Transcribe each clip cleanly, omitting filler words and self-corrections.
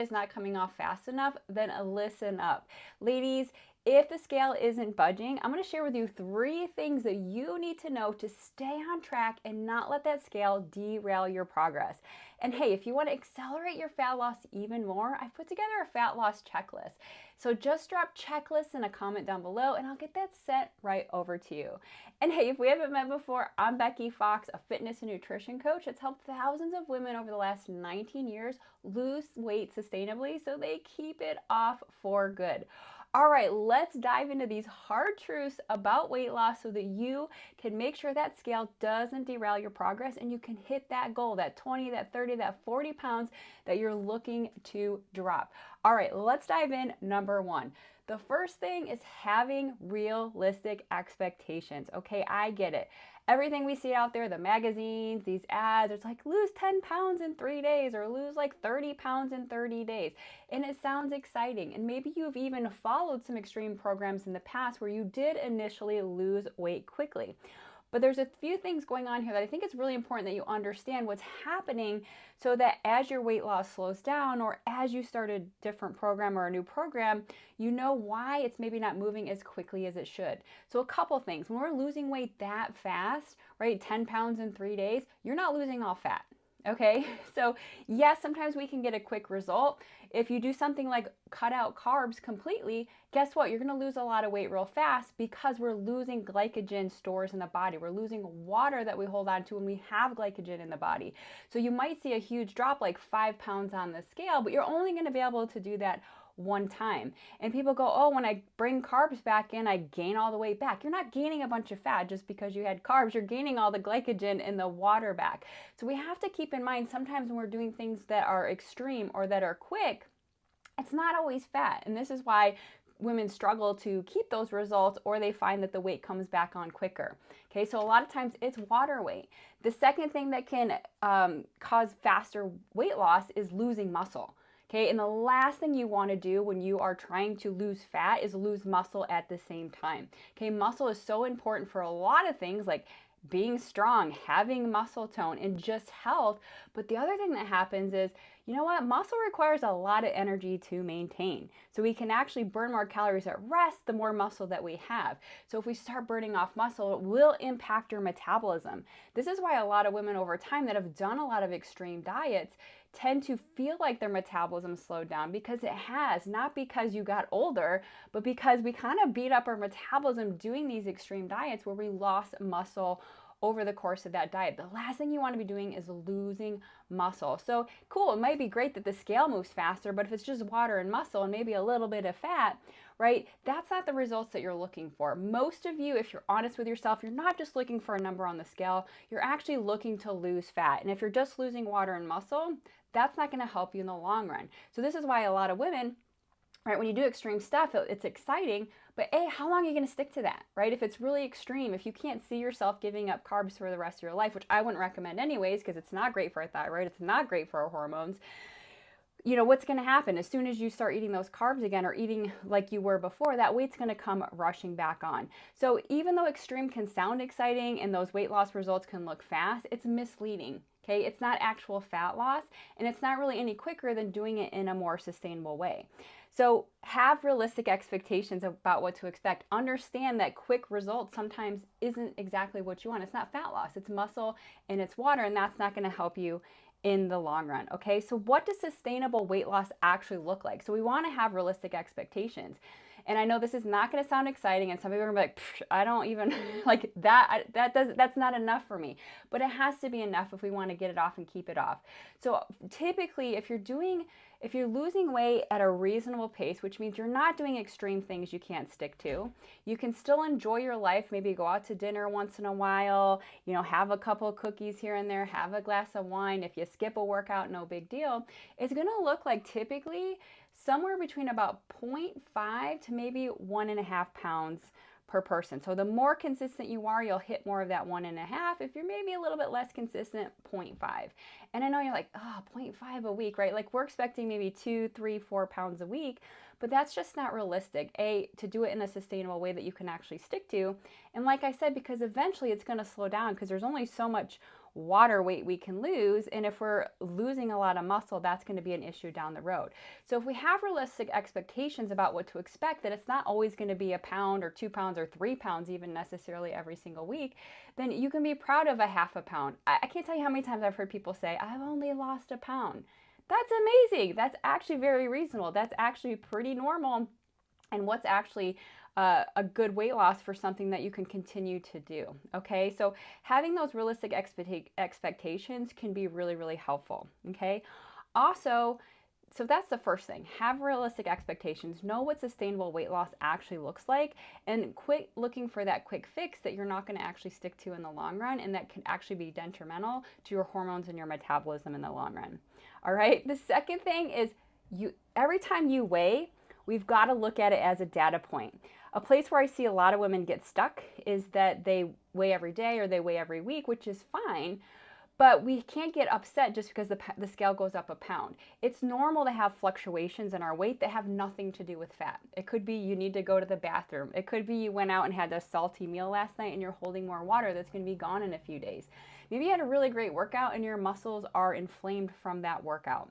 is not coming off fast enough, then listen up. Ladies, if the scale isn't budging, I'm going to share with you 3 things that you need to know to stay on track and not let that scale derail your progress. And hey, if you want to accelerate your fat loss even more, I've put together a fat loss checklist. So just drop checklist in a comment down below and I'll get that sent right over to you. And hey, if we haven't met before, I'm Becky Fox, a fitness and nutrition coach that's helped thousands of women over the last 19 years lose weight sustainably so they keep it off for good. All right, let's dive into these hard truths about weight loss so that you can make sure that scale doesn't derail your progress and you can hit that goal, that 20, that 30, that 40 pounds that you're looking to drop. All right, let's dive in. Number 1. The first thing is having realistic expectations. Okay, I get it. Everything we see out there, the magazines, these ads, it's like lose 10 pounds in 3 days or lose like 30 pounds in 30 days. And it sounds exciting. And maybe you've even followed some extreme programs in the past where you did initially lose weight quickly. But there's a few things going on here that I think it's really important that you understand what's happening so that as your weight loss slows down or as you start a different program or a new program, you know why it's maybe not moving as quickly as it should. So a couple things. When we're losing weight that fast, right, 10 pounds in 3 days, you're not losing all fat. Okay, so yes, sometimes we can get a quick result. If you do something like cut out carbs completely, guess what? You're going to lose a lot of weight real fast because we're losing glycogen stores in the body. We're losing water that we hold on to when we have glycogen in the body. So you might see a huge drop, like 5 pounds on the scale, but you're only going to be able to do that one time. And people go, oh, when I bring carbs back in, I gain all the weight back. You're not gaining a bunch of fat just because you had carbs. You're gaining all the glycogen and the water back. So we have to keep in mind sometimes when we're doing things that are extreme or that are quick, it's not always fat. And this is why women struggle to keep those results or they find that the weight comes back on quicker. Okay, so a lot of times it's water weight. The second thing that can cause faster weight loss is losing muscle. Okay, and the last thing you want to do when you are trying to lose fat is lose muscle at the same time. Okay, muscle is so important for a lot of things like being strong, having muscle tone, and just health. But the other thing that happens is, you know what? Muscle requires a lot of energy to maintain. So we can actually burn more calories at rest the more muscle that we have. So if we start burning off muscle, it will impact your metabolism. This is why a lot of women over time that have done a lot of extreme diets tend to feel like their metabolism slowed down because it has, not because you got older, but because we kind of beat up our metabolism doing these extreme diets where we lost muscle over the course of that diet. The last thing you want to be doing is losing muscle. So cool, it might be great that the scale moves faster, but if it's just water and muscle and maybe a little bit of fat, right, that's not the results that you're looking for. Most of you, if you're honest with yourself, you're not just looking for a number on the scale, you're actually looking to lose fat. And if you're just losing water and muscle, that's not going to help you in the long run. So this is why a lot of women, right, when you do extreme stuff, it's exciting, but hey, how long are you going to stick to that, right? If it's really extreme, if you can't see yourself giving up carbs for the rest of your life, which I wouldn't recommend anyways, because it's not great for our thyroid, it's not great for our hormones, you know, what's going to happen as soon as you start eating those carbs again or eating like you were before, that weight's going to come rushing back on. So even though extreme can sound exciting and those weight loss results can look fast, it's misleading. Okay, it's not actual fat loss and it's not really any quicker than doing it in a more sustainable way. So have realistic expectations about what to expect. Understand that quick results sometimes isn't exactly what you want. It's not fat loss, it's muscle and it's water, and that's not going to help you in the long run. Okay, so what does sustainable weight loss actually look like? So we want to have realistic expectations. And I know this is not going to sound exciting, and some people are going to be like, I don't even like that. That's not enough for me. But it has to be enough if we want to get it off and keep it off. So typically, if you're losing weight at a reasonable pace, which means you're not doing extreme things you can't stick to, you can still enjoy your life. Maybe go out to dinner once in a while, you know, have a couple of cookies here and there, have a glass of wine. If you skip a workout, no big deal. It's going to look like typically somewhere between about 0.5 to maybe 1.5 pounds per person. So the more consistent you are, you'll hit more of that 1.5. If you're maybe a little bit less consistent, 0.5. And I know you're like, oh, 0.5 a week, right? Like we're expecting maybe 2, 3, 4 pounds a week, but that's just not realistic. To do it in a sustainable way that you can actually stick to. And like I said, because eventually it's going to slow down because there's only so much water weight we can lose. And if we're losing a lot of muscle, that's going to be an issue down the road. So if we have realistic expectations about what to expect, that it's not always going to be a pound or 2 pounds or 3 pounds even necessarily every single week, then you can be proud of a half a pound. I can't tell you how many times I've heard people say, I've only lost a pound. That's amazing. That's actually very reasonable. That's actually pretty normal. And what's actually a good weight loss for something that you can continue to do. Okay, so having those realistic expectations can be really, really helpful. Okay, also, so that's the first thing. Have realistic expectations. Know what sustainable weight loss actually looks like, and quit looking for that quick fix that you're not going to actually stick to in the long run, and that can actually be detrimental to your hormones and your metabolism in the long run. All right, the second thing is every time you weigh, we've got to look at it as a data point. A place where I see a lot of women get stuck is that they weigh every day or they weigh every week, which is fine, but we can't get upset just because the scale goes up a pound. It's normal to have fluctuations in our weight that have nothing to do with fat. It could be you need to go to the bathroom. It could be you went out and had a salty meal last night and you're holding more water that's going to be gone in a few days. Maybe you had a really great workout and your muscles are inflamed from that workout.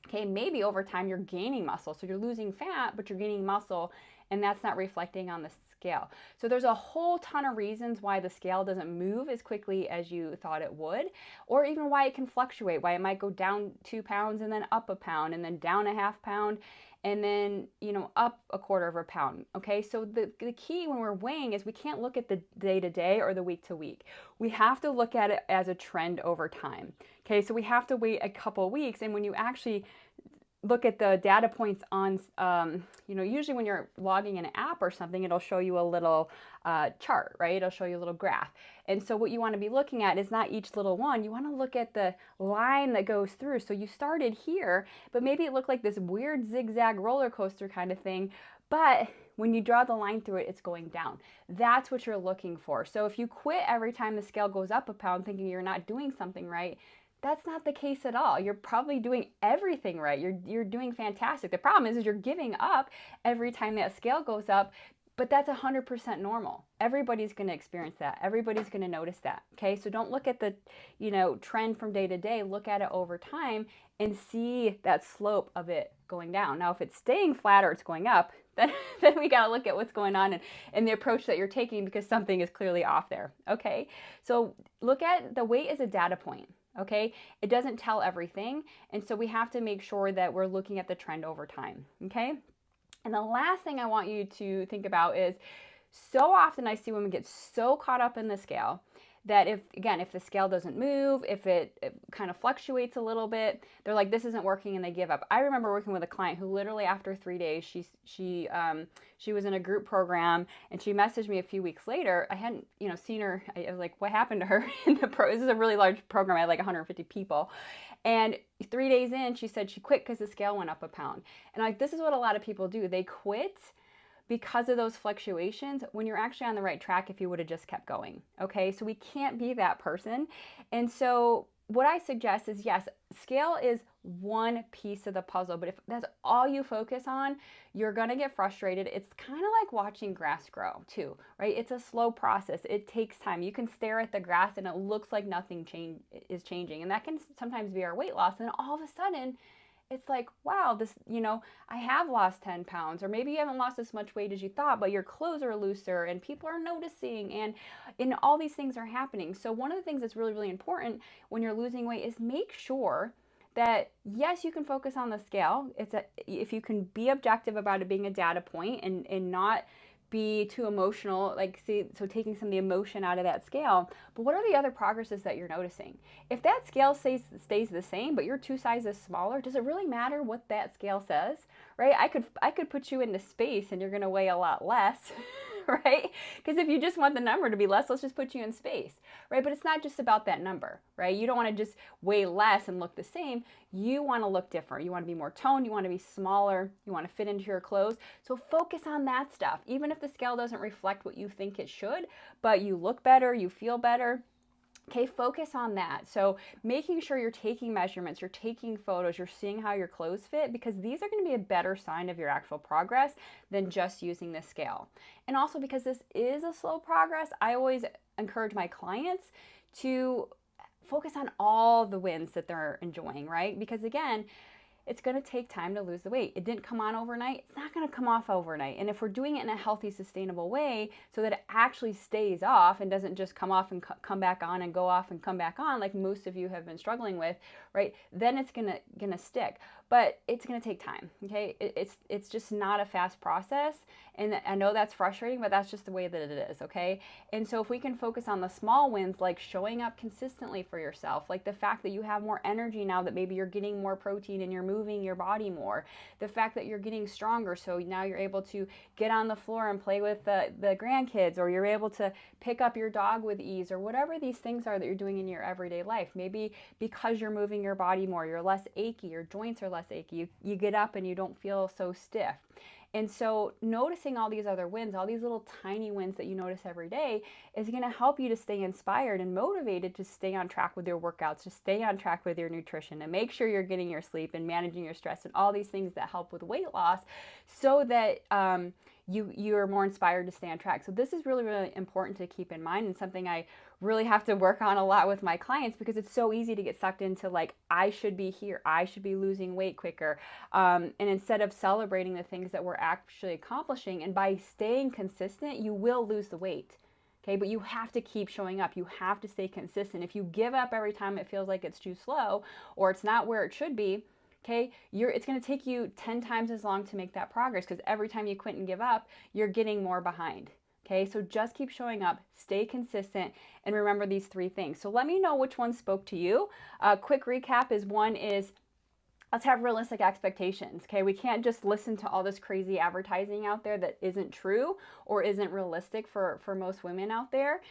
Okay, maybe over time you're gaining muscle, so you're losing fat, but you're gaining muscle, and that's not reflecting on the scale. So there's a whole ton of reasons why the scale doesn't move as quickly as you thought it would, or even why it can fluctuate, why it might go down 2 pounds and then up a pound and then down a half pound and then, up a quarter of a pound. Okay, so the key when we're weighing is we can't look at the day to day or the week to week. We have to look at it as a trend over time. Okay, so we have to wait a couple weeks, and when you actually look at the data points on, usually when you're logging an app or something, it'll show you a little chart, right? It'll show you a little graph. And so what you want to be looking at is not each little one. You want to look at the line that goes through. So you started here, but maybe it looked like this weird zigzag roller coaster kind of thing. But when you draw the line through it, it's going down. That's what you're looking for. So if you quit every time the scale goes up a pound thinking you're not doing something right, that's not the case at all. You're probably doing everything right. You're doing fantastic. The problem is you're giving up every time that scale goes up, but that's 100% normal. Everybody's going to experience that. Everybody's going to notice that. Okay, so don't look at the trend from day to day. Look at it over time and see that slope of it going down. Now, if it's staying flat or it's going up, then we got to look at what's going on and the approach that you're taking, because something is clearly off there. Okay, so look at the weight as a data point. Okay, it doesn't tell everything, and so we have to make sure that we're looking at the trend over time. Okay, and the last thing I want you to think about is, so often I see women get so caught up in the scale that if the scale doesn't move, if it kind of fluctuates a little bit, they're like, this isn't working, and they give up. I remember working with a client who literally after 3 days, she was in a group program, and she messaged me a few weeks later. I hadn't seen her. I was like, what happened to her in the this is a really large program. I had like 150 people. And 3 days in, she said she quit because the scale went up a pound. And this is what a lot of people do. They quit because of those fluctuations when you're actually on the right track if you would have just kept going. Okay, so we can't be that person. And so what I suggest is, yes, scale is one piece of the puzzle, but if that's all you focus on, you're gonna get frustrated. It's kind of like watching grass grow too, right? It's a slow process. It takes time. You can stare at the grass and it looks like nothing is changing. And that can sometimes be our weight loss. And all of a sudden, it's like, wow, I have lost 10 pounds, or maybe you haven't lost as much weight as you thought, but your clothes are looser and people are noticing, and all these things are happening. So one of the things that's really, really important when you're losing weight is make sure that, yes, you can focus on the scale. If you can be objective about it being a data point and not be too emotional, so taking some of the emotion out of that scale. But what are the other progresses that you're noticing? If that scale stays the same, but you're 2 sizes smaller, does it really matter what that scale says, right? I could put you into space and you're going to weigh a lot less, right? Because if you just want the number to be less, let's just put you in space, right? But it's not just about that number, right? You don't want to just weigh less and look the same. You want to look different. You want to be more toned. You want to be smaller. You want to fit into your clothes. So focus on that stuff. Even if the scale doesn't reflect what you think it should, but you look better, you feel better. Okay, focus on that. So making sure you're taking measurements, you're taking photos, you're seeing how your clothes fit, because these are going to be a better sign of your actual progress than just using the scale. And also, because this is a slow progress, I always encourage my clients to focus on all the wins that they're enjoying, right? Because again, it's going to take time to lose the weight. It didn't come on overnight. It's not going to come off overnight. And if we're doing it in a healthy, sustainable way so that it actually stays off and doesn't just come off and come back on and go off and come back on like most of you have been struggling with, right? Then it's going to stick. But it's going to take time, okay? It's just not a fast process. And I know that's frustrating, but that's just the way that it is, okay? And so if we can focus on the small wins, like showing up consistently for yourself, like the fact that you have more energy now, that maybe you're getting more protein and you're moving your body more, the fact that you're getting stronger, so now you're able to get on the floor and play with the grandkids, or you're able to pick up your dog with ease, or whatever these things are that you're doing in your everyday life. Maybe because you're moving your body more, you're less achy, your joints are less achy, you get up and you don't feel so stiff. And so noticing all these other wins, all these little tiny wins that you notice every day, is going to help you to stay inspired and motivated to stay on track with your workouts, to stay on track with your nutrition, and make sure you're getting your sleep and managing your stress and all these things that help with weight loss, so that you are more inspired to stay on track. So this is really, really important to keep in mind, and something I really have to work on a lot with my clients, because it's so easy to get sucked into like, I should be here, I should be losing weight quicker. And instead of celebrating the things that we're actually accomplishing, and by staying consistent, you will lose the weight. Okay, but you have to keep showing up. You have to stay consistent. If you give up every time it feels like it's too slow or it's not where it should be, okay, it's going to take you 10 times as long to make that progress, because every time you quit and give up, you're getting more behind. Okay, so just keep showing up, stay consistent, and remember these 3 things. So let me know which one spoke to you. Quick recap is, one is, let's have realistic expectations. Okay, we can't just listen to all this crazy advertising out there that isn't true or isn't realistic for most women out there.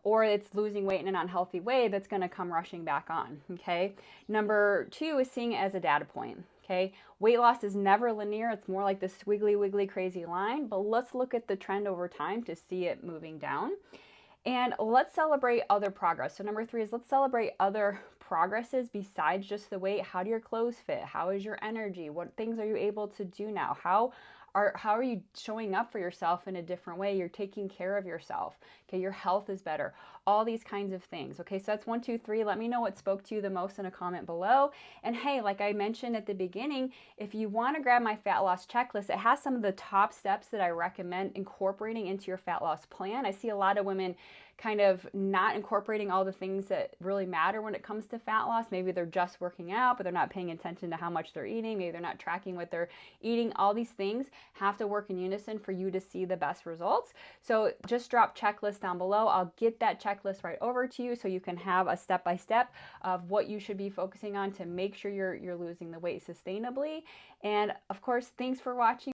Or it's losing weight in an unhealthy way that's going to come rushing back on. Okay, number 2 is seeing it as a data point. Okay, weight loss is never linear. It's more like this squiggly wiggly crazy line, but let's look at the trend over time to see it moving down. And let's celebrate other progress. So number 3 is, let's celebrate other progresses besides just the weight. How do your clothes fit? How is your energy? What things are you able to do now? How are you showing up for yourself in a different way? You're taking care of yourself. Okay, your health is better. All these kinds of things. Okay, so that's 1, 2, 3. Let me know what spoke to you the most in a comment below. And hey, like I mentioned at the beginning, if you want to grab my fat loss checklist, it has some of the top steps that I recommend incorporating into your fat loss plan. I see a lot of women kind of not incorporating all the things that really matter when it comes to fat loss. Maybe they're just working out, but they're not paying attention to how much they're eating. Maybe they're not tracking what they're eating. All these things have to work in unison for you to see the best results. So just drop checklist down below. I'll get that checklist right over to you so you can have a step-by-step of what you should be focusing on to make sure you're losing the weight sustainably. And of course, thanks for watching.